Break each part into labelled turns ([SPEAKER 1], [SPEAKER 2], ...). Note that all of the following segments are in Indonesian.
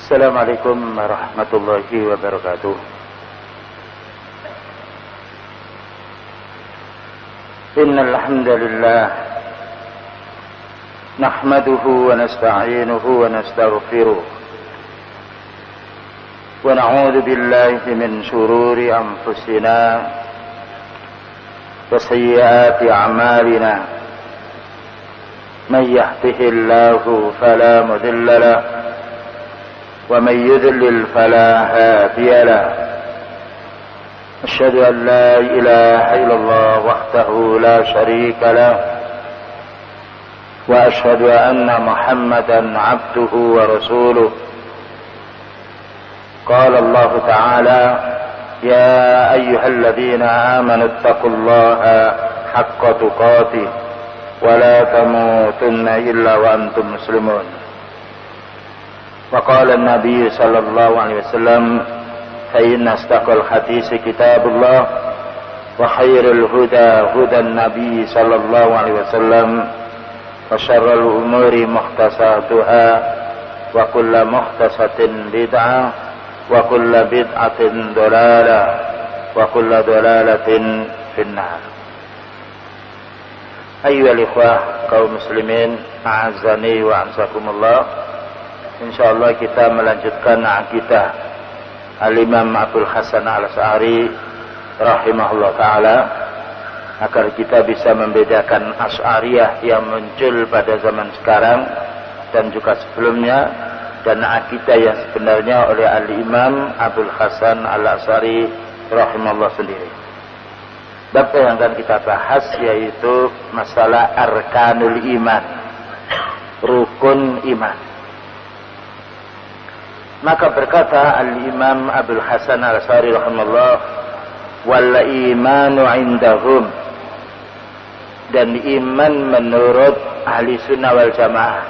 [SPEAKER 1] Assalamualaikum warahmatullahi wabarakatuh. Innal hamdalillah nahmaduhu wa nasta'inuhu wa nastaghfiruh wa na'udzu billahi min shururi anfusina wa sayyiati a'malina. Man yahdihillahu fala mudilla lahu ومن يضلل فلا هادي له. أشهد أن لا إله إلا الله وحده لا شريك له وأشهد أن محمدا عبده ورسوله. قال الله تعالى: يا أيها الذين آمنوا اتقوا الله حق تقاته ولا تموتن إلا وأنتم مسلمون. وقال النبي صلى الله عليه وسلم: فإن أصدق الحديث كتاب الله وخير الهدى هدى النبي صلى الله عليه وسلم وشر الأمور محدثاتها وكل محدثة بدعة وكل بدعة ضلالة وكل ضلالة في النار. أيها الإخوة kaum muslimin, a'azzani wa a'azzakumullah. Insyaallah kita melanjutkan akidah Al-Imam Abdul Hasan Al-Asy'ari rahimahullah ta'ala, agar kita bisa membedakan Asy'ariyah yang muncul pada zaman sekarang dan juga sebelumnya, dan akidah yang sebenarnya oleh Al-Imam Abdul Hasan Al-Asy'ari rahimahullah sendiri. Bab yang akan kita bahas yaitu masalah arkanul iman, rukun iman. Maka berkata Al-Imam Abdul Hasan Al-Asy'ari rahimahullah: wal imanu indahum, dan iman menurut ahli sunnah wal jamaah,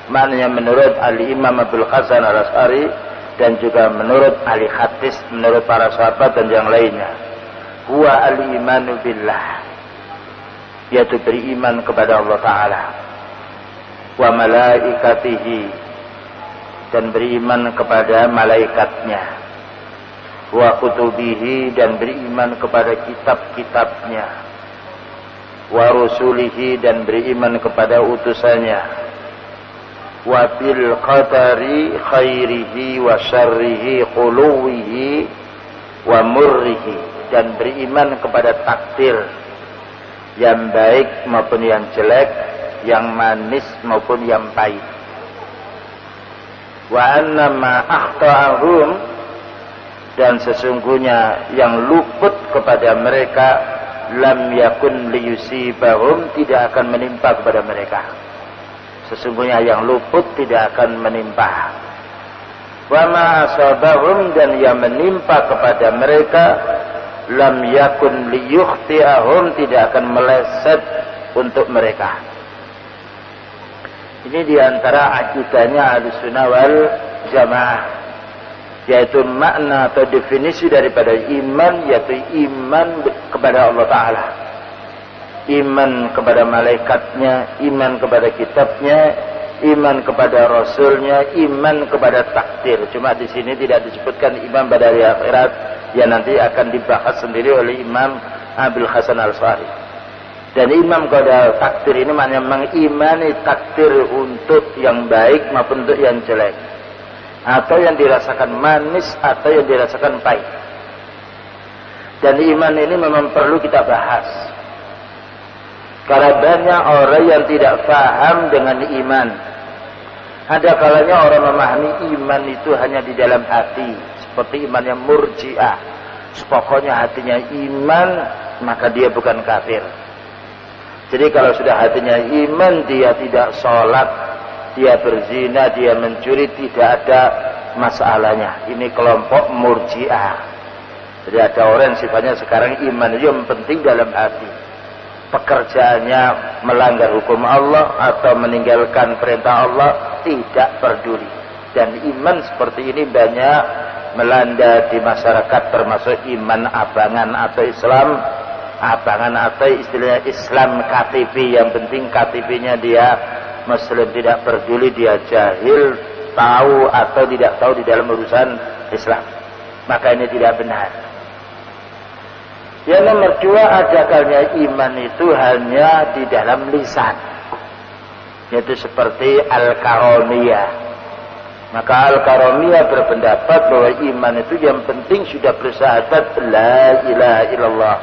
[SPEAKER 1] maknanya menurut Al-Imam Abdul Hasan Al-Asy'ari dan juga menurut ahli hadis, menurut para sahabat dan yang lainnya, huwa al-imanu billah, yaitu beriman kepada Allah Ta'ala, wa malaikatihi, dan beriman kepada malaikatnya, wa kutubihi, dan beriman kepada kitab-kitabnya, wa rusulihi, dan beriman kepada utusannya, wa bil qadari khairihi wa syarrihi khuluwihi wa murrihi, dan beriman kepada takdir yang baik maupun yang jelek, yang manis maupun yang pahit. Wa anna ma akhta'ahum, dan sesungguhnya yang luput kepada mereka, lam yakun liyusibahum, tidak akan menimpa kepada mereka. Sesungguhnya yang luput tidak akan menimpa. Wa ma asabahum, dan yang menimpa kepada mereka, lam yakun liyukhti'ahum, tidak akan meleset untuk mereka. Ini diantara akidahnya Ahlussunnah wal Jamaah, yaitu makna atau definisi daripada iman, yaitu iman kepada Allah Ta'ala, iman kepada malaikatnya, iman kepada kitabnya, iman kepada rasulnya, iman kepada takdir. Cuma di sini tidak disebutkan iman pada hari akhirat, yang nanti akan dibahas sendiri oleh Imam Abdul Hasan Al-Asy'ari. Dan iman kepada takdir ini maknanya mengimani takdir untuk yang baik maupun untuk yang jelek, atau yang dirasakan manis atau yang dirasakan pahit. Dan iman ini memang perlu kita bahas, karena banyak orang yang tidak paham dengan iman. Ada kalanya orang memahami iman itu hanya di dalam hati, seperti imannya Murji'ah. Pokoknya hatinya iman, maka dia bukan kafir. Jadi kalau sudah hatinya iman, dia tidak sholat, dia berzina, dia mencuri, tidak ada masalahnya. Ini kelompok Murji'ah. Jadi ada orang yang sifatnya sekarang iman itu yang penting dalam hati. Pekerjaannya melanggar hukum Allah atau meninggalkan perintah Allah, tidak peduli. Dan iman seperti ini banyak melanda di masyarakat, termasuk iman abangan atau Islam abangan atau istilahnya Islam KTP. Yang penting KTP-nya dia Muslim, tidak peduli dia jahil, tahu atau tidak tahu di dalam urusan Islam. Maka ini tidak benar. Yang nomor dua, adakalnya iman itu hanya di dalam lisan, yaitu seperti Al-Karamiyah. Maka Al-Karamiyah berpendapat bahwa iman itu yang penting sudah bersyahadat la ilaha illallah.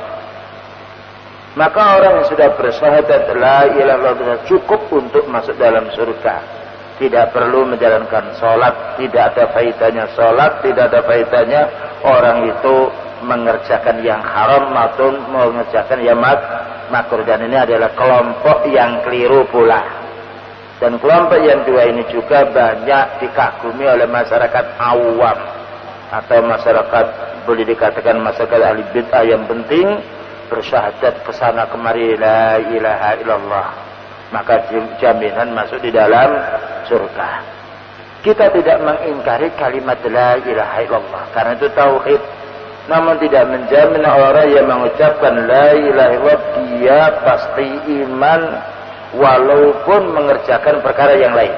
[SPEAKER 1] Maka orang yang sudah bersyahadat la ilaha illallah cukup untuk masuk dalam surga. Tidak perlu menjalankan sholat, tidak ada faedahnya sholat, tidak ada faedahnya orang itu mengerjakan yang haram maupun mengerjakan yang makruh. Dan ini adalah kelompok yang keliru pula. Dan kelompok yang dua ini juga banyak dikagumi oleh masyarakat awam atau masyarakat, boleh dikatakan masyarakat ahli bid'ah, yang penting bersyahadat kesana kemari la ilaha illallah, maka jaminan masuk di dalam surga. Kita tidak mengingkari kalimat la ilaha illallah karena itu tauhid, namun tidak menjamin orang yang mengucapkan la ilaha illallah dia pasti iman walaupun mengerjakan perkara yang lain.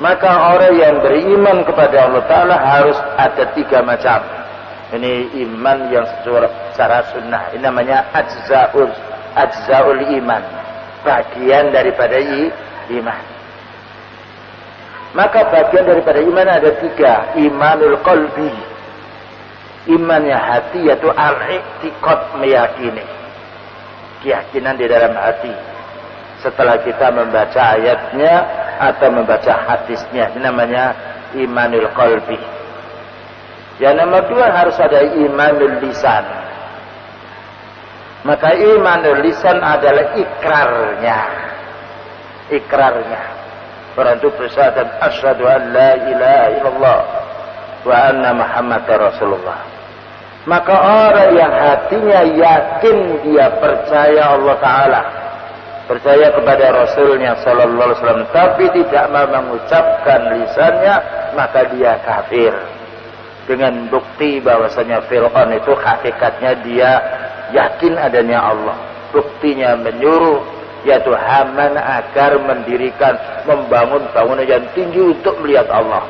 [SPEAKER 1] Maka orang yang beriman kepada Allah Ta'ala harus ada tiga macam. Ini iman yang secara sunnah, ini namanya ajza'ul iman, bagian daripada iman. Maka bagian daripada iman ada tiga. Imanul qalbi, imannya hati, yaitu al-i'tiqad, meyakini, keyakinan di dalam hati setelah kita membaca ayatnya atau membaca hadisnya. Ini namanya imanul qalbi. Yang nomor dua, harus ada imanul lisan. Maka imanul lisan adalah ikrarnya. Orang itu bersyahadat asyhadu an la ilaha illallah wa anna muhammadar rasulullah. Maka orang yang hatinya yakin, dia percaya Allah Ta'ala, percaya kepada Rasulnya sallallahu alaihi wasallam, tapi tidak mau mengucapkan lisannya, maka dia kafir. Dengan bukti bahwasanya Fir'aun itu hakikatnya dia yakin adanya Allah. Buktinya menyuruh, yaitu Haman agar membangun bangunan yang tinggi untuk melihat Allah.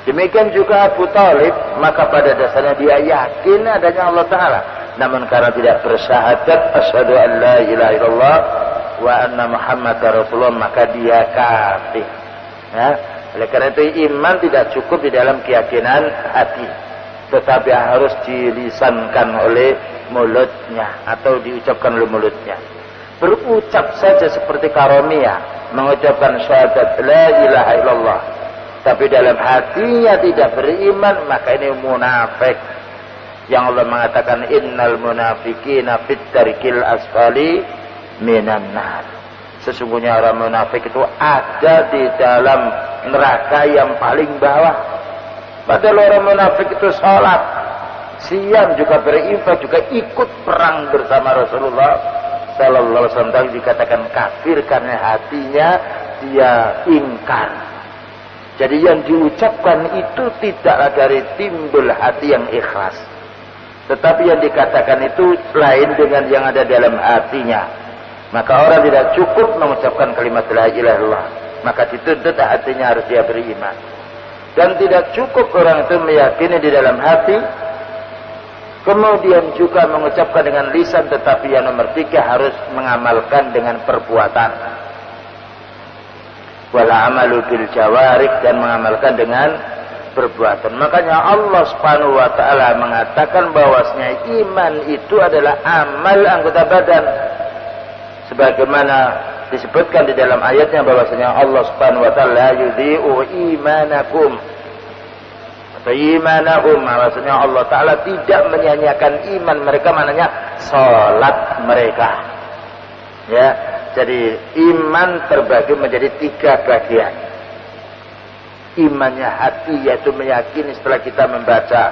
[SPEAKER 1] Demikian juga Abu Talib, maka pada dasarnya dia yakin adanya Allah Ta'ala, namun karena tidak bersyahadat asyhadu an la ilaha illallah wa anna muhammadar rasulullah, maka dia kafir. Ya. Oleh karena itu iman tidak cukup di dalam keyakinan hati, tetapi harus dilisankan oleh mulutnya atau diucapkan oleh mulutnya. Berucap saja seperti Karamiyah, mengucapkan syahadat la ilaha illallah, tapi dalam hatinya tidak beriman, maka ini munafik. Yang Allah mengatakan innal munafiqina fit darkil asfali minan nar. Sesungguhnya orang munafik itu ada di dalam neraka yang paling bawah. Padahal orang munafik itu sholat, siam, juga berinfak, juga ikut perang bersama Rasulullah sallallahu alaihi wasallam. Dikatakan kafir karena hatinya dia ingkar. Jadi yang diucapkan itu tidaklah dari timbul hati yang ikhlas, tetapi yang dikatakan itu lain dengan yang ada dalam hatinya. Maka orang tidak cukup mengucapkan kalimat la ilaha illallah, maka dituntut hatinya harus dia beriman. Dan tidak cukup orang itu meyakini di dalam hati, kemudian juga mengucapkan dengan lisan, tetapi yang nomor tiga harus mengamalkan dengan perbuatan. Wal amalu bil jawarik, dan mengamalkan dengan perbuatan. Makanya Allah Subhanahu wa taala mengatakan bahwasanya iman itu adalah amal anggota badan. Sebagaimana disebutkan di dalam ayatnya bahwasanya Allah Subhanahu wa taala yudhi'u imanakum, atau imanahum, bahwasanya Allah Taala tidak menyia-nyiakan iman mereka, maknanya salat mereka. Ya, jadi iman terbagi menjadi tiga bagian. Imannya hati, yaitu meyakini setelah kita membaca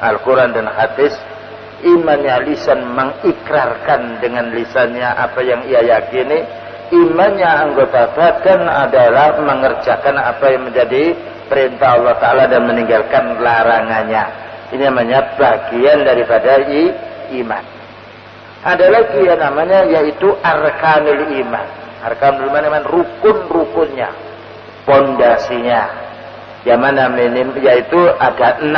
[SPEAKER 1] Al-Quran dan hadis. Imannya lisan, mengikrarkan dengan lisannya apa yang ia yakini. Imannya anggota badan adalah mengerjakan apa yang menjadi perintah Allah Ta'ala dan meninggalkan larangannya. Ini namanya bagian daripada iman. Ada lagi yang namanya yaitu arkanul iman. Arkanul iman, rukun-rukunnya. pondasinya. Yang mana yaitu ada 6.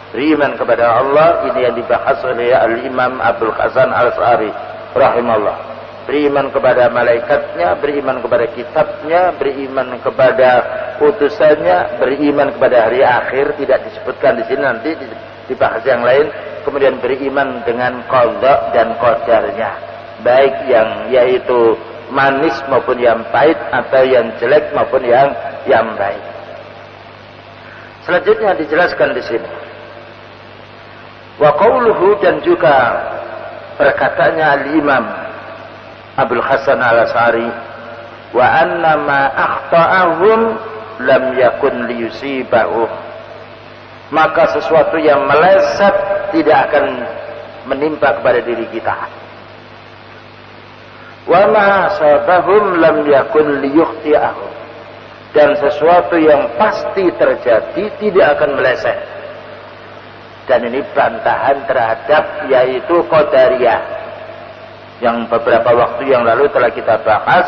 [SPEAKER 1] Beriman kepada Allah, ini yang dibahas oleh Al-Imam Abdul Hasan Al-Asy'ari rahimahullah. Beriman kepada malaikatnya, beriman kepada kitabnya, beriman kepada utusannya, beriman kepada hari akhir, tidak disebutkan di sini, nanti dibahas yang lain. Kemudian beriman dengan qada dan qadarnya, baik yang yaitu manis maupun yang pahit, atau yang jelek maupun yang baik. Selanjutnya dijelaskan di sini. Wa qauluhu, dan juga perkataannya al-Imam Abdul Hasan Al-Asy'ari, wa anna ma akhta'ahum lam yakun liyusibahum, maka sesuatu yang meleset tidak akan menimpa kepada diri kita. Wa ma asabahum lam yakun liyukhti'ahum, dan sesuatu yang pasti terjadi tidak akan meleset. Dan ini bantahan terhadap yaitu Qadariyah, yang beberapa waktu yang lalu telah kita bahas,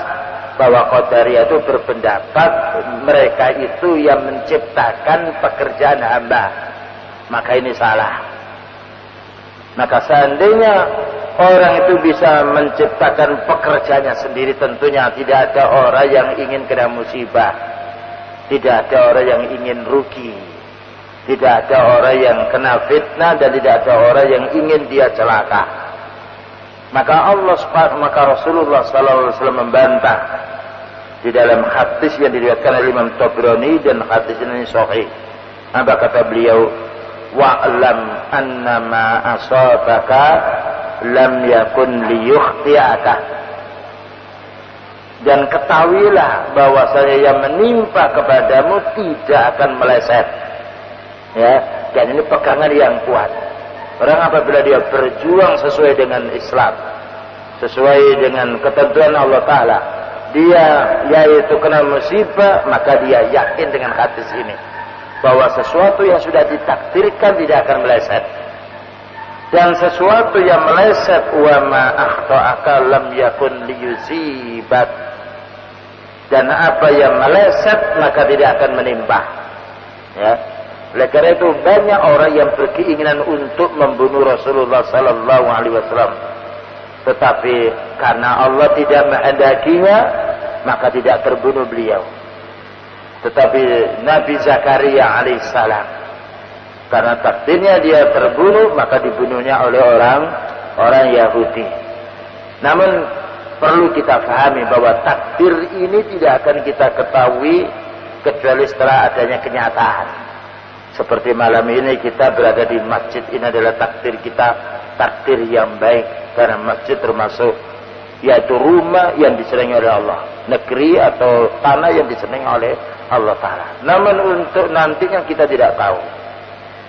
[SPEAKER 1] bahwa Qadariyah itu berpendapat mereka itu yang menciptakan pekerjaan hamba. Maka ini salah. Maka seandainya orang itu bisa menciptakan pekerjaannya sendiri, tentunya tidak ada orang yang ingin kena musibah, tidak ada orang yang ingin rugi, tidak ada orang yang kena fitnah, dan tidak ada orang yang ingin dia celaka. Maka Rasulullah sallallahu alaihi wasallam membantah di dalam hadis yang diriwayatkan oleh Imam Tabrani, dan hadis ini sahih. Apa kata beliau? Wa'lam annama asabaka lam yakun liyukhti'aka, dan ketahuilah bahwasanya yang menimpa kepadamu tidak akan meleset. Ya, dan ini pegangan yang kuat. Orang apabila dia berjuang sesuai dengan Islam, sesuai dengan ketentuan Allah Ta'ala, dia yaitu kena musibah, maka dia yakin dengan hadis ini, bahwa sesuatu yang sudah ditakdirkan tidak akan meleset. Dan sesuatu yang meleset, wa ma akhta'aka lam yakun liyusibak, dan apa yang meleset maka tidak akan menimpa. Ya. Oleh karena itu banyak orang yang berkeinginan untuk membunuh Rasulullah sallallahu alaihi wasallam, tetapi karena Allah tidak menghendakinya, maka tidak terbunuh beliau. Tetapi Nabi Zakaria alaihissalam, karena takdirnya dia terbunuh, maka dibunuhnya oleh orang Yahudi. Namun perlu kita pahami bahwa takdir ini tidak akan kita ketahui kecuali setelah adanya kenyataan. Seperti malam ini kita berada di masjid, ini adalah takdir kita, takdir yang baik, karena masjid termasuk yaitu rumah yang disenangi oleh Allah, negeri atau tanah yang disenangi oleh Allah Ta'ala. Namun untuk nantinya kita tidak tahu.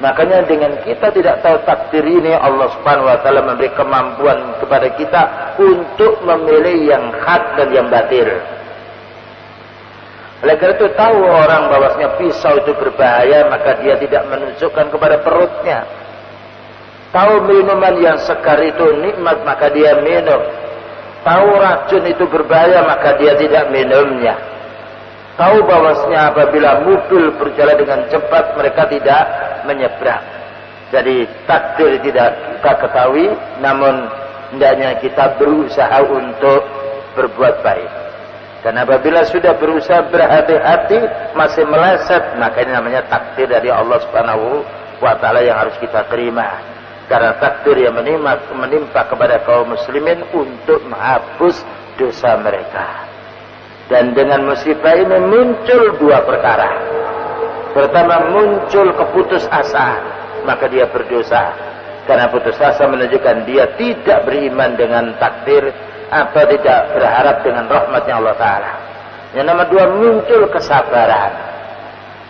[SPEAKER 1] Makanya dengan kita tidak tahu takdir ini, Allah Subhanahu wa Ta'ala memberi kemampuan kepada kita untuk memilih yang hak dan yang batil. Oleh karena itu tahu orang bahwasanya pisau itu berbahaya, maka dia tidak menunjukkan kepada perutnya. Tahu minuman yang segar itu nikmat, maka dia minum. Tahu racun itu berbahaya, maka dia tidak minumnya. Tahu bahwasanya apabila mobil berjalan dengan cepat, mereka tidak menyeberang. Jadi takdir tidak kita ketahui, namun hendaknya kita berusaha untuk berbuat baik. Dan apabila sudah berusaha berhati-hati masih meleset, maka ini namanya takdir dari Allah Subhanahu wa Ta'ala yang harus kita terima. Karena takdir yang menimpa kepada kaum muslimin untuk menghapus dosa mereka. Dan dengan musibah ini muncul dua perkara. Pertama, muncul keputusasaan, maka dia berdosa. Karena putus asa menunjukkan dia tidak beriman dengan takdir, atau tidak berharap dengan rahmatnya Allah Ta'ala. Yang nomor dua, muncul kesabaran.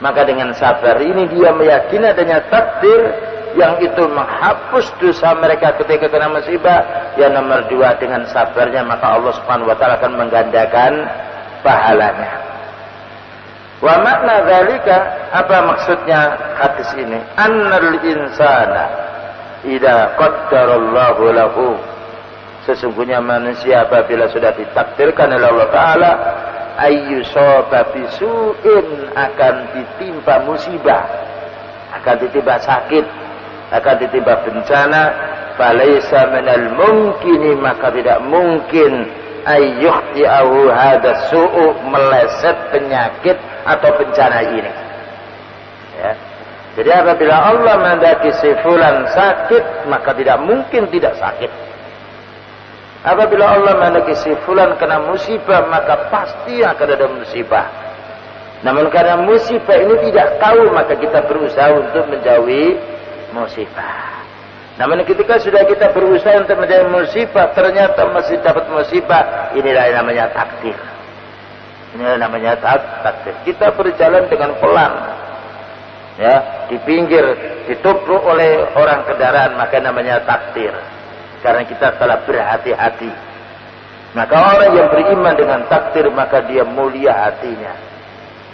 [SPEAKER 1] Maka dengan sabar ini dia meyakini adanya takdir yang itu menghapus dosa mereka ketika kena musibah. Yang nomor dua, dengan sabarnya maka Allah Subhanahu wa Ta'ala akan menggandakan pahalanya. Wa makna dzalika, apa maksudnya hadis ini? Annal insana idza qaddarallahu lahu, sesungguhnya manusia apabila sudah ditakdirkan oleh Allah Ta'ala ayyusaba bisu'in, akan ditimpa musibah, akan ditimpa sakit, akan ditimpa bencana, falaisa minal mungkini, maka tidak mungkin ayyuhti'ahu hadha su'u, meleset penyakit atau bencana ini. Ya. Jadi apabila Allah menghendaki si fulan sakit, maka tidak mungkin tidak sakit. Apabila Allah menghendaki si fulan kena musibah, maka pasti akan ada musibah. Namun karena musibah ini tidak tahu, maka kita berusaha untuk menjauhi musibah. Namun ketika sudah kita berusaha untuk menjauhi musibah, ternyata masih dapat musibah, inilah yang namanya takdir. Inilah yang namanya takdir. Kita berjalan dengan pelan, ya, di pinggir ditubruk oleh orang kendaraan, maka namanya takdir. Karena kita telah berhati-hati. Maka orang yang beriman dengan takdir, maka dia mulia hatinya.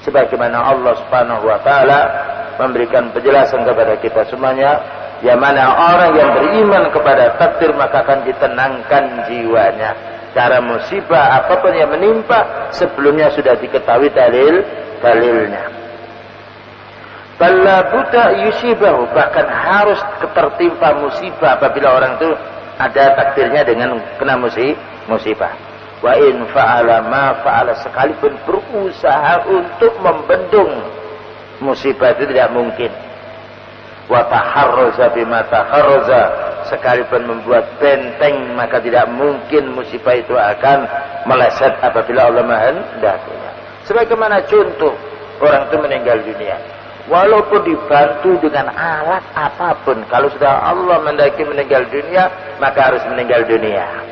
[SPEAKER 1] Sebagaimana Allah Subhanahu wa taala memberikan penjelasan kepada kita semuanya, yang mana orang yang beriman kepada takdir maka akan ditenangkan jiwanya. Cara musibah apapun yang menimpa sebelumnya sudah diketahui dalilnya. Balla buta yusibahu, bahkan harus tertimpa musibah apabila orang itu ada takdirnya dengan kena musibah. Wa in fa'ala ma fa'ala, sekalipun berusaha untuk membendung musibah itu tidak mungkin. Wa taharraza bima taharraza, sekalipun membuat benteng maka tidak mungkin musibah itu akan meleset apabila Allah menghendakinya. Sebagaimana contoh orang itu meninggal dunia, walaupun dibantu dengan alat apapun, kalau sudah Allah menghendaki meninggal dunia, maka harus meninggal dunia.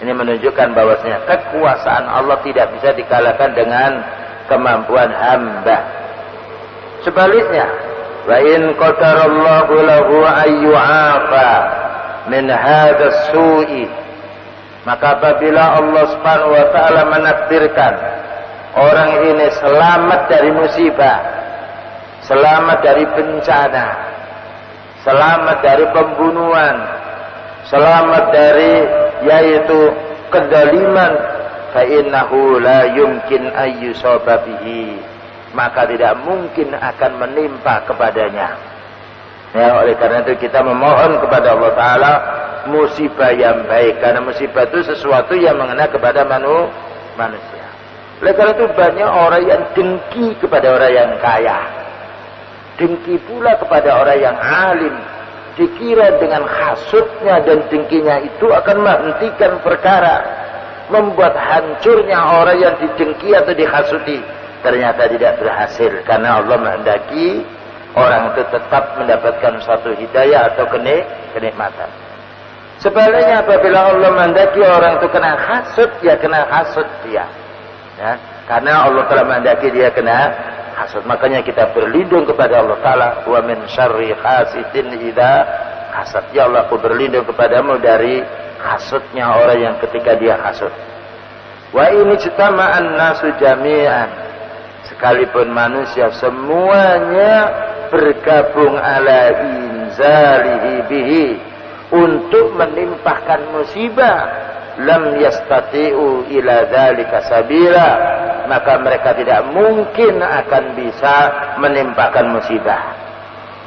[SPEAKER 1] Ini menunjukkan bahwasanya kekuasaan Allah tidak bisa dikalahkan dengan kemampuan hamba. Sebaliknya, wa in qadarallahu lahu ayyu'afa min hadzal su'i, maka apabila Allah Subhanahu wa taala menakdirkan orang ini selamat dari musibah, selamat dari bencana, selamat dari pembunuhan, selamat dari yaitu kedaliman, fa innahu la yumkin ayyusaba bihi, maka tidak mungkin akan menimpa kepadanya. Ya, oleh karena itu kita memohon kepada Allah taala musibah yang baik, karena musibah itu sesuatu yang mengena kepada manusia. Oleh karena itu banyak orang yang dengki kepada orang yang kaya, dengki pula kepada orang yang alim. Dikira dengan hasutnya dan dengkinya itu akan menghentikan perkara, membuat hancurnya orang yang didengki atau dihasuti. Ternyata tidak berhasil, karena Allah menghendaki orang itu tetap mendapatkan suatu hidayah atau kenikmatan. Sebaliknya apabila Allah menghendaki orang itu kena hasut, ya kena hasut dia, ya, karena Allah telah menghendaki dia kena hasud. Makanya kita berlindung kepada Allah taala, wa min syarri hasidin idza hasad. Ya Allah, aku berlindung kepadamu dari hasudnya orang yang ketika dia hasud. Wa ini jitama'an nasu jami'an, sekalipun manusia semuanya bergabung ala inzalihi bihi, untuk menimpahkan musibah, lam yastati'u ila dzalika sabila, maka mereka tidak mungkin akan bisa menimpakan musibah.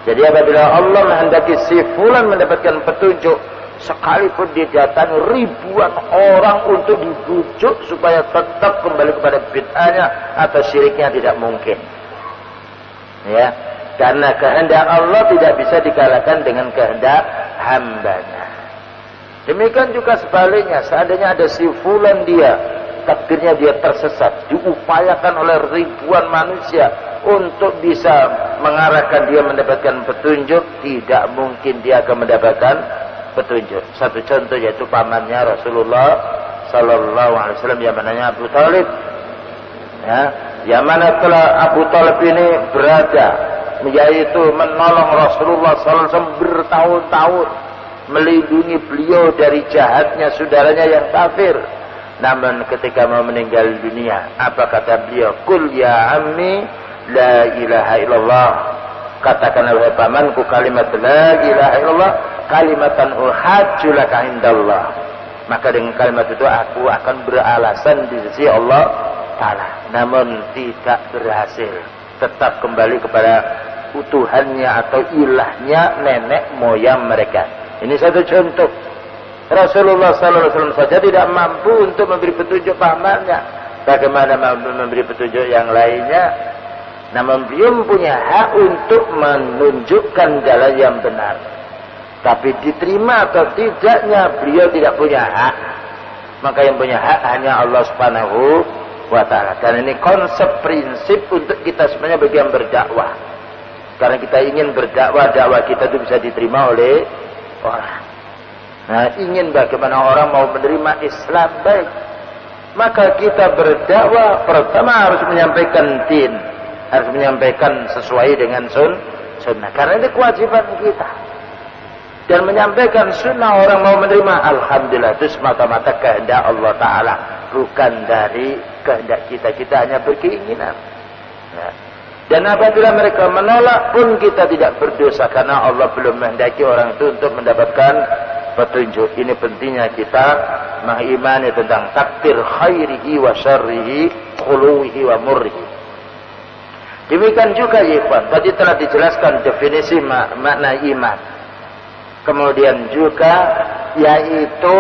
[SPEAKER 1] Jadi apabila Allah menghendaki si fulan mendapatkan petunjuk, sekalipun didatangi ribuan orang untuk dibujuk supaya tetap kembali kepada bid'ahnya atau syiriknya, tidak mungkin. Ya, karena kehendak Allah tidak bisa dikalahkan dengan kehendak hambanya. Demikian juga sebaliknya, seandainya ada si fulan dia takdirnya dia tersesat, diupayakan oleh ribuan manusia untuk bisa mengarahkan dia mendapatkan petunjuk, tidak mungkin dia akan mendapatkan petunjuk. Satu contoh yaitu pamannya Rasulullah Sallallahu Alaihi Wasallam, yang namanya Abu Talib, ya, yang mana telah Abu Talib ini berada, yaitu menolong Rasulullah Sallallahu Alaihi Wasallam bertahun-tahun, melindungi beliau dari jahatnya saudaranya yang kafir. Namun ketika mau meninggal dunia, apa kata beliau? Qul ya ammi la ilaha illallah, katakanlah wahai pamanku kalimat la ilaha illallah, kalimatan uhajju laka indallah, maka dengan kalimat itu aku akan beralasan di sisi Allah taala, namun tidak berhasil, tetap kembali kepada utuhannya atau ilahnya nenek moyang mereka. Ini satu contoh. Rasulullah SAW saja tidak mampu untuk memberi petunjuk pamannya, bagaimana memberi petunjuk yang lainnya. Namun beliau punya hak untuk menunjukkan jalan yang benar, tapi diterima atau tidaknya beliau tidak punya hak. Maka yang punya hak hanya Allah Subhanahu wa ta'ala. Dan ini konsep prinsip untuk kita sebenarnya bagi yang berdakwah. Karena kita ingin berdakwah, dakwah kita itu bisa diterima oleh orang. Nah, ingin bagaimana orang mau menerima Islam baik, maka kita berdakwah pertama harus menyampaikan din, harus menyampaikan sesuai dengan sunnah. Karena ini kewajiban kita. Dan menyampaikan sunnah orang mau menerima, alhamdulillah, itu semata-mata kehendak Allah Ta'ala, bukan dari kehendak kita. Kita hanya berkeinginan. Nah, dan apabila mereka menolak pun kita tidak berdosa, karena Allah belum menghendaki orang itu untuk mendapatkan petunjuk. Ini pentingnya kita mengimani tentang takdir khairihi wa syarrihi, khuluwihi wa murrihi. Demikian juga ya ikhwan, tadi telah dijelaskan definisi makna iman. Kemudian juga yaitu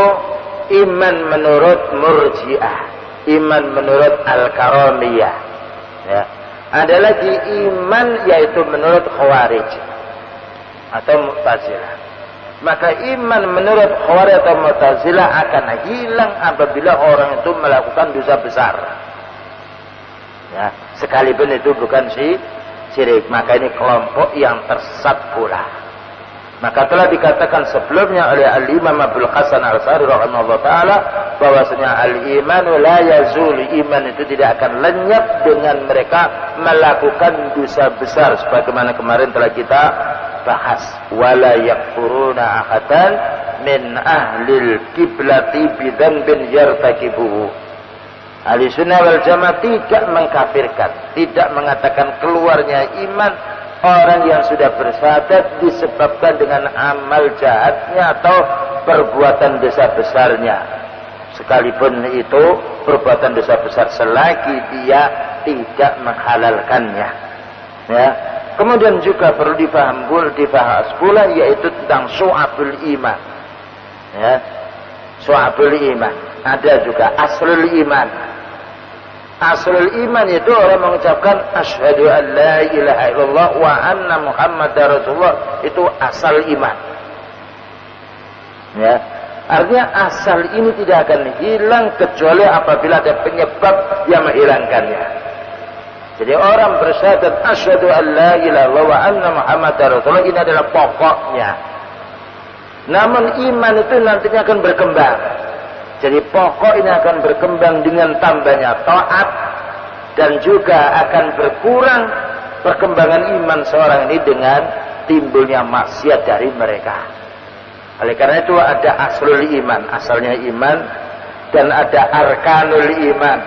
[SPEAKER 1] iman menurut Murji'ah, iman menurut Al-Karamiyah. Ya. Ada lagi iman yaitu menurut Khawarij atau Mu'tazilah. Maka iman menurut Khawarij atau Mu'tazilah akan hilang apabila orang itu melakukan dosa besar. Ya, sekalipun itu bukan syirik, maka ini kelompok yang tersesat pula. Maka telah dikatakan sebelumnya oleh Al-Imam Abdul Hasan Al-Asy'ari rahimahullah ta'ala, bahwasanya al-imanu la yazul, iman itu tidak akan lenyap dengan mereka melakukan dosa besar, sebagaimana kemarin telah kita bahas. Wala yakfuruna ahadan min ahlil kiblati bidzanbin yartakibuhu. Ahli sunnah wal jamaah tidak mengkafirkan, tidak mengatakan keluarnya iman orang yang sudah bersyahadat disebabkan dengan amal jahatnya atau perbuatan dosa besarnya. Sekalipun itu perbuatan dosa besar selagi dia tidak menghalalkannya. Ya. Kemudian juga perlu dibahas pula yaitu tentang syu'abul iman. Ya. Syu'abul iman. Ada juga aslul iman. Aslul iman itu orang mengucapkan asyhadu an la ilaha illallah wa anna muhammadar rasulullah, itu asal iman. Ya. Artinya asal ini tidak akan hilang kecuali apabila ada penyebab yang menghilangkannya. Jadi orang bersyahadat asyhadu an la ilaha illallah wa anna muhammadar rasulullah, ini adalah pokoknya. Namun iman itu nantinya akan berkembang. Jadi pokok ini akan berkembang dengan tambahnya taat, dan juga akan berkurang perkembangan iman seorang ini dengan timbulnya maksiat dari mereka. Oleh karena itu ada aslul iman, asalnya iman, dan ada arkanul iman.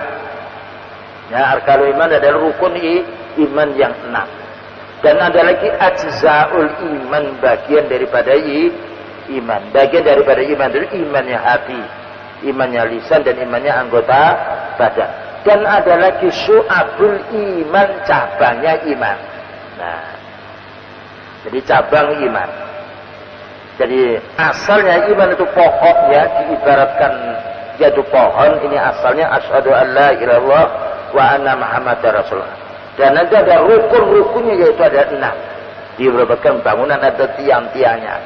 [SPEAKER 1] Ya, arkanul iman adalah rukun iman yang 6. Dan ada lagi ajzaul iman, bagian daripada iman. Bagian daripada iman itu imannya hati, imannya lisan, dan imannya anggota badan. Dan ada lagi syu'abul iman, cabangnya iman. Nah, jadi cabang iman. Jadi asalnya iman itu pokoknya diibaratkan yaitu pohon. Ini asalnya asyhadu an la ilaha illallah wa anna muhammadar rasulullah. Dan nanti ada rukun-rukunnya, yaitu ada 6. Diibaratkan bangunan, ada tiang-tiangnya.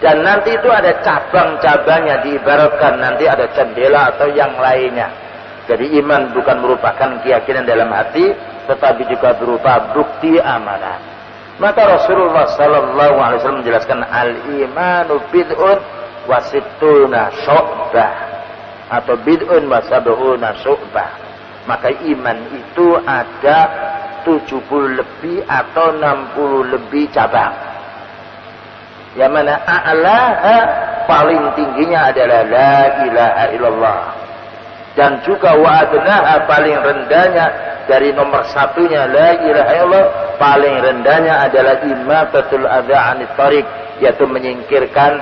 [SPEAKER 1] Dan nanti itu ada cabang-cabangnya, diibaratkan nanti ada jendela atau yang lainnya. Jadi iman bukan merupakan keyakinan dalam hati, tetapi juga berupa bukti amalan. Maka Rasulullah sallallahu alaihi wasallam menjelaskan al-imanu bid'un wa sittuna syu'bah atau bid'un wa sab'una syu'bah. Maka iman itu ada 70 lebih atau 60 lebih cabang. Yang mana a'laha, paling tingginya adalah la ilaha illallah. Dan juga wa adnaha, paling rendahnya dari nomor satunya la ilaha illallah, paling rendahnya adalah imatatul adza 'anit thariq, yaitu menyingkirkan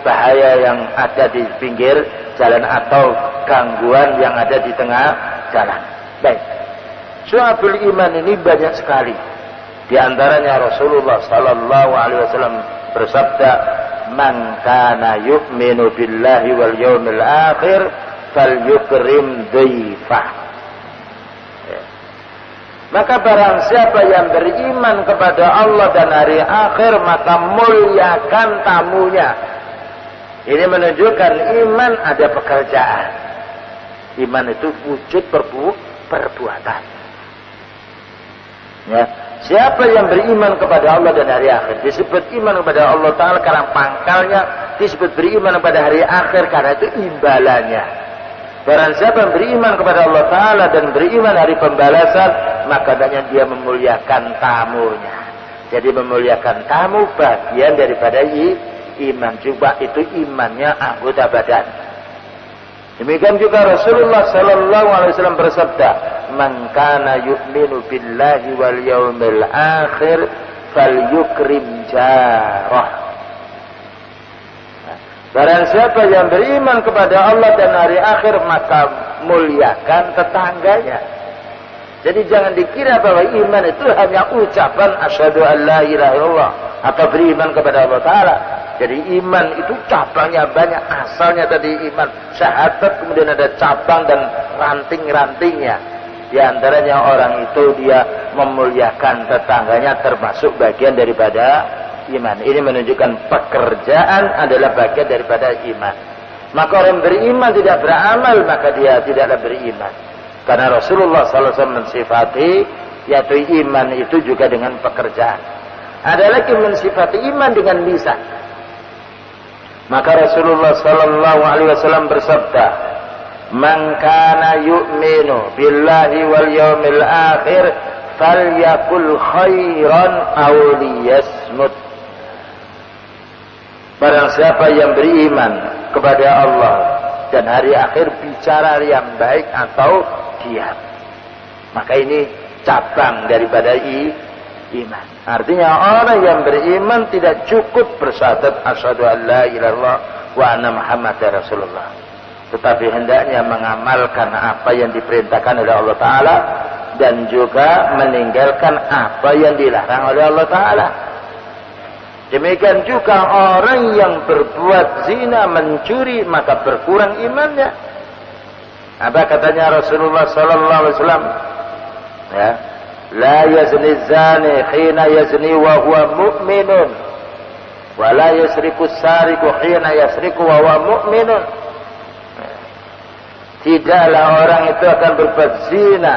[SPEAKER 1] bahaya yang ada di pinggir jalan atau gangguan yang ada di tengah jalan. Baik. Syu'abul iman ini banyak sekali. Di antaranya Rasulullah sallallahu alaihi wasallam bersabda, "Man kana yu'minu billahi wal yawmil akhir falyukrim dhaifah." Ya. Maka barang siapa yang beriman kepada Allah dan hari akhir, maka muliakan tamunya. Ini menunjukkan iman ada pekerjaan. Iman itu wujud perbuatan. Ya. Siapa yang beriman kepada Allah dan hari akhir, disebut iman kepada Allah Ta'ala karena pangkalnya, disebut beriman kepada hari akhir karena itu imbalannya. Barang siapa yang beriman kepada Allah Ta'ala dan beriman hari pembalasan, maka dia memuliakan tamunya. Jadi memuliakan tamu bagian daripada iman. Juga itu imannya anggota badan. Demikian juga Rasulullah sallallahu alaihi wasallam bersabda, "Man kana yu'minu billahi wal yawmil akhir falyukrim jarah." Barang siapa yang beriman kepada Allah dan hari akhir, maka muliakan tetangganya. Jadi jangan dikira bahwa iman itu hanya ucapan asyhadu an la ilaha illallah atau beriman kepada Allah Ta'ala. Jadi iman itu cabangnya banyak. Asalnya tadi iman syahadat, kemudian ada cabang dan ranting-rantingnya. Di antaranya orang itu dia memuliakan tetangganya, termasuk bagian daripada iman. Ini menunjukkan pekerjaan adalah bagian daripada iman. Maka orang beriman tidak beramal, maka dia tidaklah beriman. Karena Rasulullah SAW mensifati, yaitu iman itu juga dengan pekerjaan. Ada lagi mensifati iman dengan lisan. Maka Rasulullah sallallahu alaihi wasallam bersabda, "Man kana yu'minu billahi wal yawmil akhir falyakul khairan aw liyasmut." Barang siapa yang beriman kepada Allah dan hari akhir, bicara yang baik atau diam. Maka ini cabang daripada iman. Artinya orang yang beriman tidak cukup bersyahadat asyhadu an la ilaha illallah wa anna muhammadar rasulullah, tetapi hendaknya mengamalkan apa yang diperintahkan oleh Allah Ta'ala dan juga meninggalkan apa yang dilarang oleh Allah Ta'ala. Demikian juga orang yang berbuat zina, mencuri, maka berkurang imannya. Apa katanya Rasulullah sallallahu alaihi wasallam? Ya, la yazni zani khina yazni wa huwa mu'minun wa la yasriku sariku khina yasriku wa huwa mu'minun. Tidaklah orang itu akan berbuat zina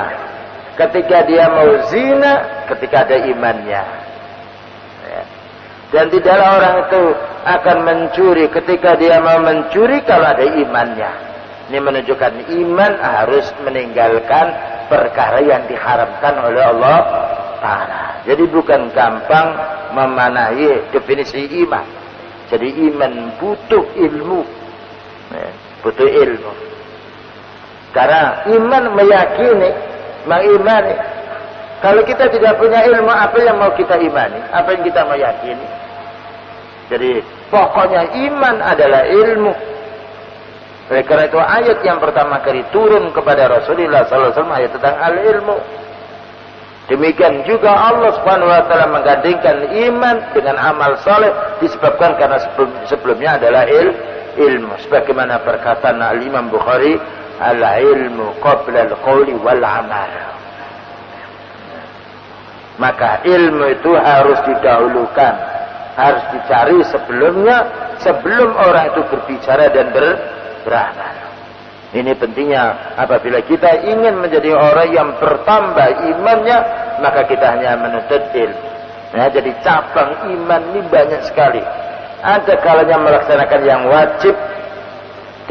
[SPEAKER 1] ketika dia mau zina ketika ada imannya. Dan tidaklah orang itu akan mencuri ketika dia mau mencuri kalau ada imannya. Ini menunjukkan iman harus meninggalkan perkara yang diharamkan oleh Allah Ta'ala. Jadi bukan gampang memanahi definisi iman. Jadi iman butuh ilmu. Butuh ilmu. Karena iman meyakini, mengimani. Kalau kita tidak punya ilmu, apa yang mau kita imani? Apa yang kita meyakini? Jadi pokoknya iman adalah ilmu. Oleh karena itu ayat yang pertama kali turun kepada Rasulullah SAW ayat tentang al-ilmu. Demikian juga Allah Subhanahu wa taala menggandingkan iman dengan amal saleh disebabkan karena sebelumnya adalah ilmu. Sebagaimana perkataan Al-Imam Bukhari, al-ilmu qabla al-qawli wal amal. Maka ilmu itu harus didahulukan, harus dicari sebelumnya, sebelum orang itu berbicara dan beramal. Ini pentingnya apabila kita ingin menjadi orang yang bertambah imannya, maka kita hanya menuntut ilmu. Nah, jadi cabang iman ini banyak sekali. Ada kalanya melaksanakan yang wajib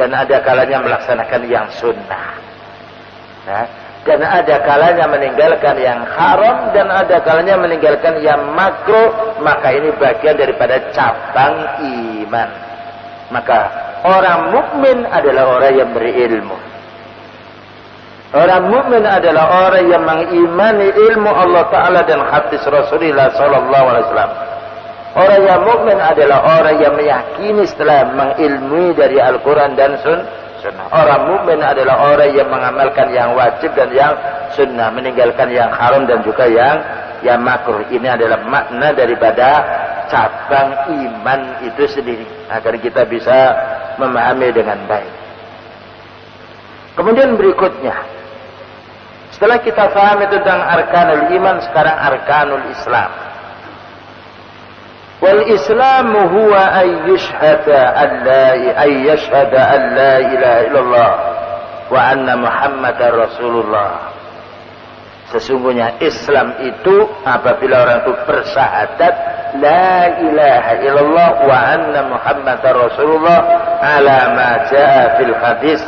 [SPEAKER 1] dan ada kalanya melaksanakan yang sunnah. Nah, dan ada kalanya meninggalkan yang haram dan ada kalanya meninggalkan yang makruh. Maka ini bagian daripada cabang iman. Maka orang mukmin adalah orang yang berilmu. Orang mukmin adalah orang yang mengimani ilmu Allah Ta'ala dan hadis Rasulullah sallallahu alaihi wasallam. Orang yang mukmin adalah orang yang meyakini setelah mengilmui dari Al-Quran dan Sunnah. Orang mukmin adalah orang yang mengamalkan yang wajib dan yang sunnah, meninggalkan yang haram dan juga yang makruh. Ini adalah makna daripada cabang iman itu sendiri, agar kita bisa memahami dengan baik. Kemudian berikutnya, setelah kita paham tentang arkanul iman, sekarang arkanul Islam. Wal Islamu huwa an yashhada an la ilaha illallah wa anna Muhammadar Rasulullah. Sesungguhnya Islam itu apabila orang itu bersyahadat la ilaha illallah wa anna Muhammadar Rasulullah ala ma jaa fil hadis,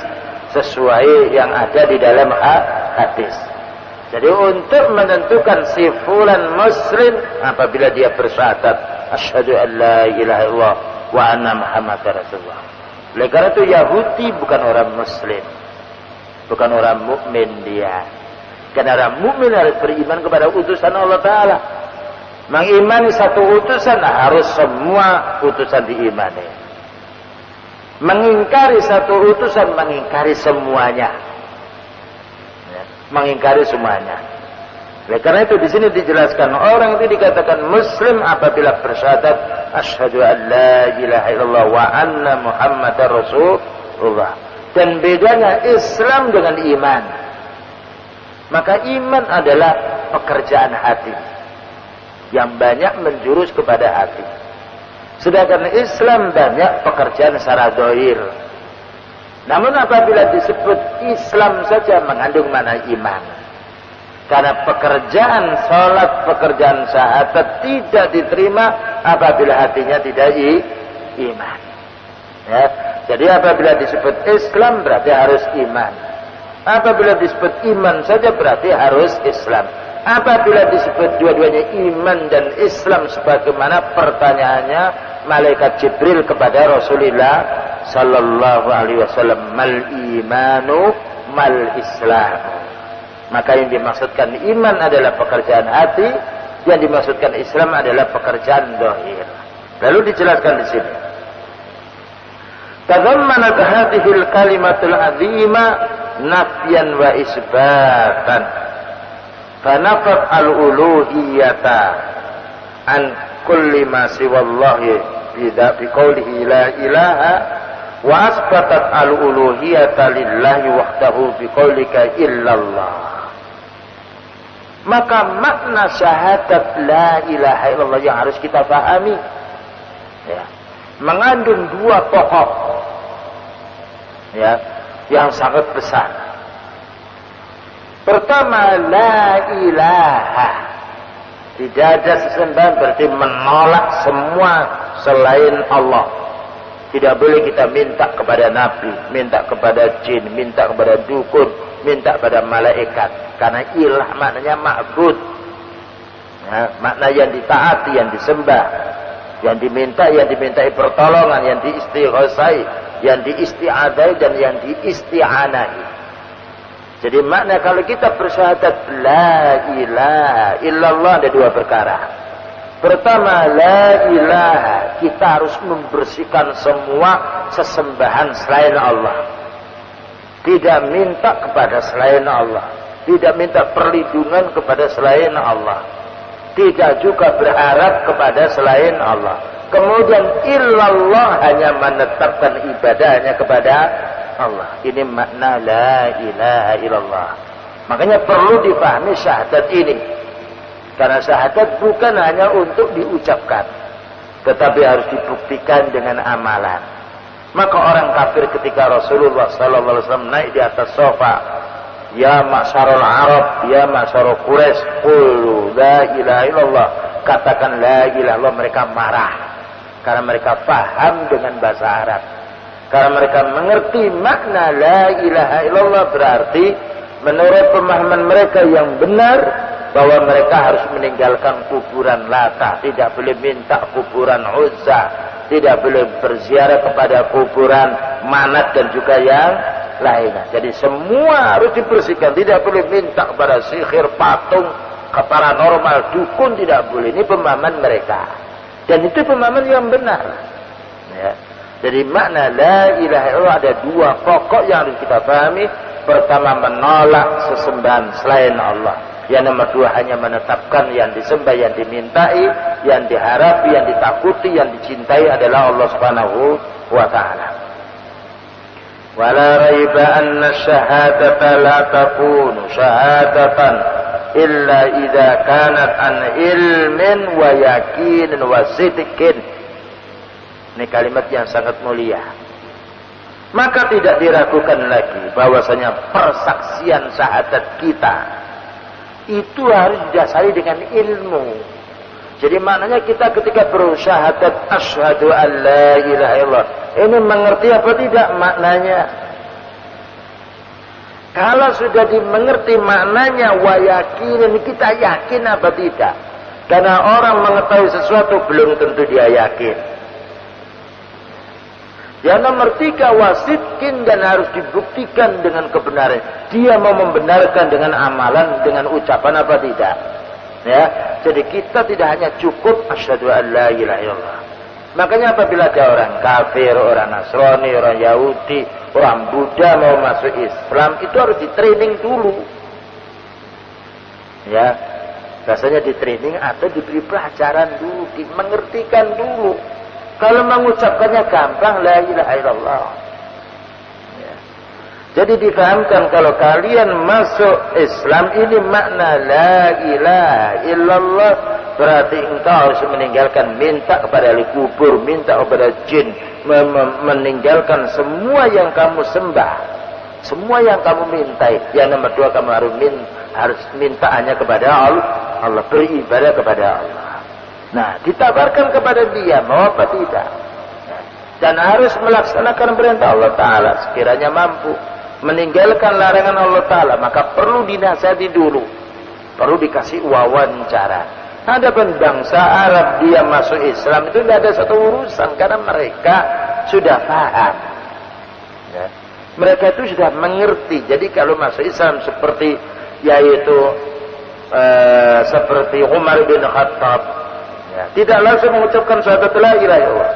[SPEAKER 1] sesuai yang ada di dalam hadis. Jadi untuk menentukan si fulan muslim apabila dia bersyahadat asyhadu an la ilaha illallah wa anna Muhammadar Rasulullah. Oleh karena itu Yahudi bukan orang muslim, bukan orang mukmin dia. Karena orang mukmin harus beriman kepada utusan Allah Ta'ala. Mengimani satu utusan harus semua utusan diimani. Mengingkari satu utusan, mengingkari semuanya. Ya, mengingkari semuanya. Oleh karena itu di sini dijelaskan orang itu dikatakan muslim apabila bersyahadat asyhadu an la ilaha illallah wa anna Muhammadar Rasulullah. Dan bedanya Islam dengan iman. Maka iman adalah pekerjaan hati yang banyak menjurus kepada hati. Sedangkan Islam banyak pekerjaan secara zahir. Namun apabila disebut Islam saja mengandung makna iman. Karena pekerjaan salat, pekerjaan syahadat tidak diterima apabila hatinya tidak iman. Ya. Jadi apabila disebut Islam berarti harus iman. Apabila disebut iman saja berarti harus Islam. Apabila disebut dua-duanya iman dan Islam, sebagaimana pertanyaannya malaikat Jibril kepada Rasulullah sallallahu alaihi wasallam, mal imanu mal Islam. Maka yang dimaksudkan iman adalah pekerjaan hati, yang dimaksudkan Islam adalah pekerjaan zahir. Lalu dijelaskan di sini. Tadammanat hadhil kalimatul azima nafyan wa isbatan, fanafat al-uluhiyata an kulli ma siwallahi biqaulihi la ilaha, wa asbatat al-uluhiyata lillahi wahdahu biqaulika illallah. Maka makna syahadat la ilaha illallah yang harus kita pahami ya, mengandung dua pokok ya, yang sangat besar. Pertama, la ilaha, tidak ada sesembahan, berarti menolak semua selain Allah. Tidak boleh kita minta kepada nabi, minta kepada jin, minta kepada dukun, minta kepada malaikat. Karena ilah maknanya ma'bud ya, makna yang ditaati, yang disembah, yang dimintai pertolongan, yang diistighosai, yang diisti'adai dan yang diisti'anahi. Jadi makna kalau kita bersyahadat la ilaha illallah ada dua perkara. Pertama, la ilaha, kita harus membersihkan semua sesembahan selain Allah. Tidak minta kepada selain Allah, tidak minta perlindungan kepada selain Allah, tidak juga berharap kepada selain Allah. Kemudian illallah, hanya menetapkan ibadahnya kepada Allah. Ini makna la ilaha illallah. Makanya perlu dipahami syahadat ini. Karena syahadat bukan hanya untuk diucapkan, tetapi harus dibuktikan dengan amalan. Maka orang kafir ketika Rasulullah SAW naik di atas sofa, ya ma'syarul Arab, ya ma'syarul Quraisy, qulu la ilaha illallah, katakan la ilaha illallah, mereka marah. Karena mereka paham dengan bahasa Arab. Karena mereka mengerti makna la ilaha illallah, berarti menurut pemahaman mereka yang benar bahwa mereka harus meninggalkan kuburan Lata, tidak boleh minta kuburan Uzza, tidak boleh berziarah kepada kuburan Manat dan juga yang lainnya. Jadi semua harus dibersihkan, tidak boleh minta kepada sihir, patung, ke paranormal, dukun, tidak boleh. Ini pemahaman mereka. Dan itu pemahaman yang benar. Ya. Jadi makna la ilaha illallah ada dua pokok yang harus kita pahami. Pertama, menolak sesembahan selain Allah. Yang nomor dua, hanya menetapkan yang disembah, yang dimintai, yang diharapi, yang ditakuti, yang dicintai adalah Allah Subhanahu wa ta'ala. Wala raiba anna syahadata la takunu syahadatan illa idza kanat an ilmin wa yakinin wa sidqin. Ini kalimat yang sangat mulia. Maka tidak diragukan lagi bahwasanya persaksian syahadat kita itu harus didasari dengan ilmu. Jadi maknanya kita ketika bersyahadat asyhadu an la ilaha illallah, ini mengerti apa tidak maknanya? Kalau sudah dimengerti maknanya wa yakinin, kita yakin apa tidak? Karena orang mengetahui sesuatu belum tentu dia yakin. Yang nomor tiga, wasidkin, dan harus dibuktikan dengan kebenaran. Dia mau membenarkan dengan amalan, dengan ucapan apa tidak. Ya, jadi kita tidak hanya cukup asyhadu an la ilaha illallah. Makanya apabila ada orang kafir, orang Nasrani, orang Yahudi, orang Buddha mau masuk Islam, itu harus di-training dulu. Ya, rasanya di-training atau diberi pelajaran dulu, dimengertikan dulu. Kalau mengucapkannya gampang, la ilaha illallah. Ya. Jadi difahamkan kalau kalian masuk Islam ini makna la ilaha illallah, berarti engkau harus meninggalkan minta kepada ahli kubur, minta kepada jin, meninggalkan semua yang kamu sembah, semua yang kamu mintai. Yang nomor dua, kamu harus minta hanya kepada Allah, beribadah kepada Allah. Nah, ditabarkan kepada dia mau apa tidak, dan harus melaksanakan perintah Allah Ta'ala. Sekiranya mampu meninggalkan larangan Allah Ta'ala, maka perlu dinasihati dulu, perlu dikasih wawancara. Adapun bangsa Arab dia masuk Islam itu tidak ada satu urusan, karena mereka sudah paham, ya. Mereka itu sudah mengerti. Jadi kalau masuk Islam seperti seperti Umar bin Khattab, ya, tidak langsung mengucapkan syahadat la ilaha illallah,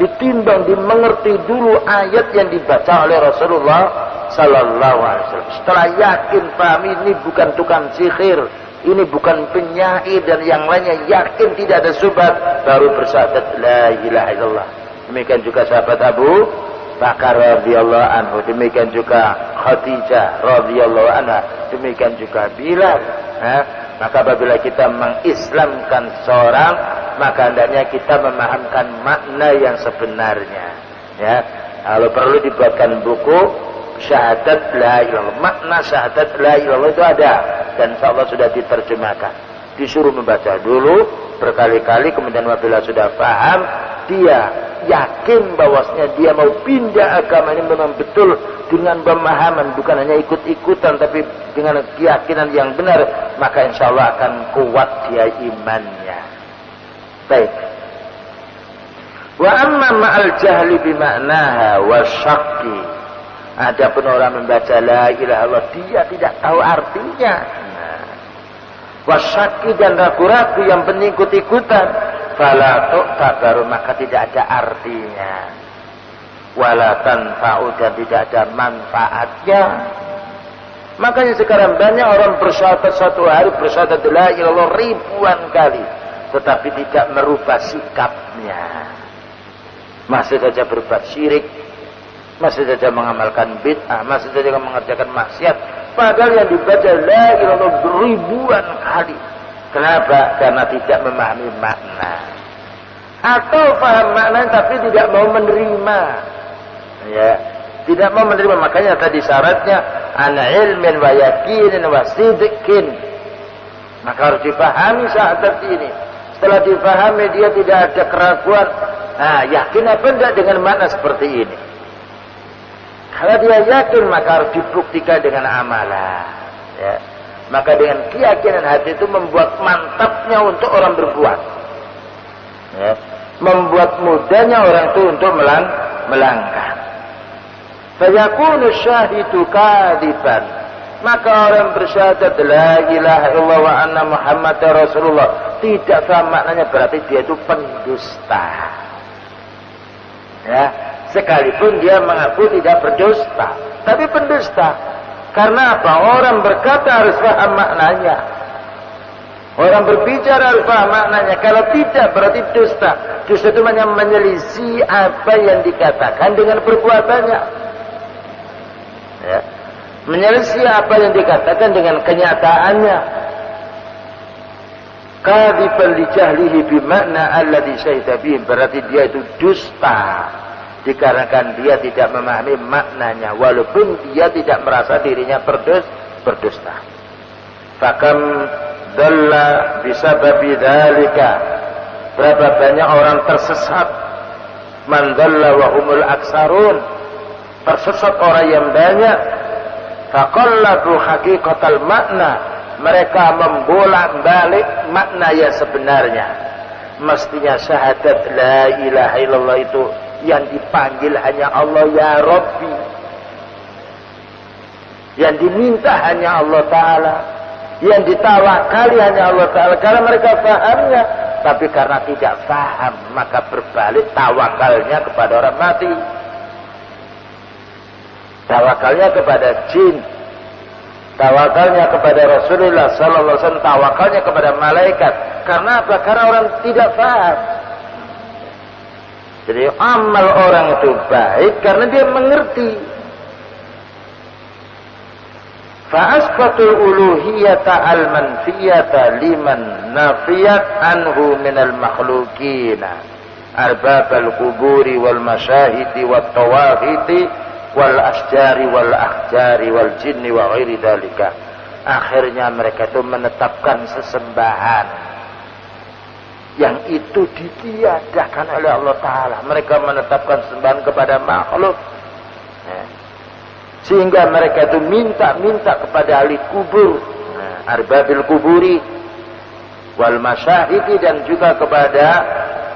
[SPEAKER 1] ditimbang dimengerti dulu ayat yang dibaca oleh Rasulullah sallallahu alaihi wasallam. Setelah yakin paham ini bukan tukang sihir, ini bukan penyair dan yang lainnya, yakin tidak ada syubhat, baru bersyahadat la ilaha illallah. Demikian juga sahabat Abu Bakar radhiyallahu anhu, demikian juga Khadijah radhiyallahu anha, demikian juga Bilal. Maka apabila kita mengislamkan seorang, maka hendaknya kita memahamkan makna yang sebenarnya. Ya, kalau perlu dibuatkan buku syahadat la ilallah. Makna syahadat la ilallah itu ada, dan insyaallah sudah diterjemahkan. Disuruh membaca dulu berkali-kali, kemudian apabila sudah paham, dia yakin bahwasanya dia mau pindah agama ini memang betul dengan pemahaman, bukan hanya ikut-ikutan, tapi dengan keyakinan yang benar, maka insya Allah akan kuat dia imannya. Baik. Wa amma ma'al jahli bimaknaha wa syakki. Adapun orang membaca la ilaha illallah, dia tidak tahu artinya. Wa syakki, dan ragu-ragu yang pengikut-ikutan, fala tu'tabaru, maka tidak ada artinya. Wala tanfa'u, dan tidak ada manfaatnya. Makanya sekarang banyak orang bersyahadat satu hari, bersyahadat la ilaha illallah ribuan kali, tetapi tidak merubah sikapnya. Masih saja berbuat syirik, masih saja mengamalkan bid'ah, masih saja mengerjakan maksiat, padahal yang dibaca la ilaha illallah ribuan kali. Kenapa? Karena tidak memahami makna, atau paham makna tapi tidak mau menerima. Ya, tidak mau menerima. Makanya tadi syaratnya an ilmin wa yakinin wa sidqin. Maka harus dipahami syahadat ini. Setelah dipahami, dia tidak ada keraguan. Nah, yakin apa enggak dengan makna seperti ini? Kalau dia yakin, maka harus dibuktikan dengan amalan. Ya. Maka dengan keyakinan hati itu membuat mantapnya untuk orang berbuat. Ya. Membuat mudahnya orang itu untuk melangkah. Fayakunu syahidu kadiban, maka orang bersyahadat la ilaha illallah wa anna muhammadar rasulullah, tidak faham maknanya berarti dia itu pendusta. Ya, sekalipun dia mengaku tidak berdusta, tapi pendusta. Karena apa? Orang berkata harus paham maknanya. Orang berbicara harus paham maknanya. Kalau tidak berarti dusta. Dusta itu hanya menyelisih apa yang dikatakan dengan perbuatannya. Ya. Menyelisih apa yang dikatakan dengan kenyataannya. Kadiban li jahlihi bimakna alladhi syahida bihim. Berarti dia itu dusta. Dikarenakan dia tidak memahami maknanya. Walaupun dia tidak merasa dirinya berdusta. Fakam dalla bisababi dzalika. Berapa banyak orang tersesat. Man dalla wa humul aksarun. Tersesat orang yang banyak. Faqallabu haqiqatal makna. Mereka membolak-balik makna yang sebenarnya. Mestinya syahadat la ilaha illallah itu yang dipanggil hanya Allah ya Rabbi. Yang diminta hanya Allah Ta'ala. Yang ditawakali hanya Allah Ta'ala. Karena mereka fahamnya. Tapi karena tidak faham, maka berbalik tawakalnya kepada orang mati. Tawakalnya kepada jin. Tawakalnya kepada Rasulullah sallallahu alaihi wasallam, tawakalnya kepada malaikat. Karena apa? Karena orang tidak faham. Jadi amal orang itu baik karena dia mengerti. Fa'asbatul uluhiyata al-manfiyata liman nafiyat anhu minal makhlukina arbabal kuburi wal masyahidi wat tawahidi wal asjari wal ahjari wal jinni wa ghairi dalika. Akhirnya mereka itu menetapkan sesembahan yang itu ditiadakan oleh Allah Ta'ala. Mereka menetapkan sesembahan kepada makhluk, sehingga mereka itu minta-minta kepada ahli kubur, arbabil kuburi wal masyahidi, dan juga kepada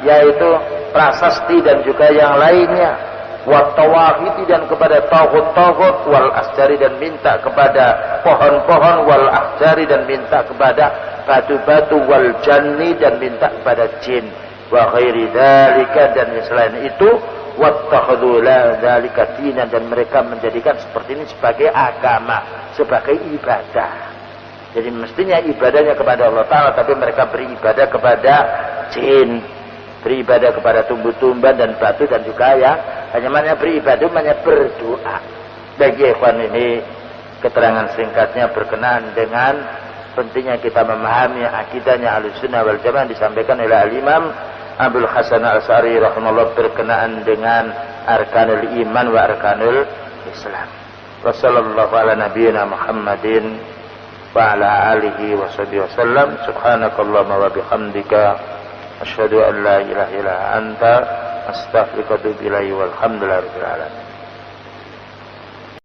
[SPEAKER 1] yaitu prasasti dan juga yang lainnya, wat tawahidi, dan kepada tauhid-tauhid, wal asjari, dan minta kepada pohon-pohon, wal ahjari, dan minta kepada batu-batu, wal janni, dan minta kepada jin, wa ghairi dzalika, dan selain itu, wattakhadhu la dzalika dinan, dan mereka menjadikan seperti ini sebagai agama, sebagai ibadah. Jadi mestinya ibadahnya kepada Allah Ta'ala, tapi mereka beribadah kepada jin, beribadah kepada tumbuh-tumbuhan dan batu, dan juga ya hanya beribadah, hanya berdoa. Bagi ikhwan, ini keterangan singkatnya berkenaan dengan pentingnya kita memahami akidahnya Ahlussunnah wal Jamaah disampaikan oleh Al-Imam Abdul Hasan Al-Asy'ari rahimahullah berkenaan dengan arkanul iman wa arkanul Islam. Wassallallahu ala nabiyyina Muhammadin wa ala alihi wa sahbihi wasallam. Subhanakallahumma wa bihamdika asyhadu an la ilaha illa anta astaghfiruka wa atubu ilaik. Walhamdulillahirabbil alamin.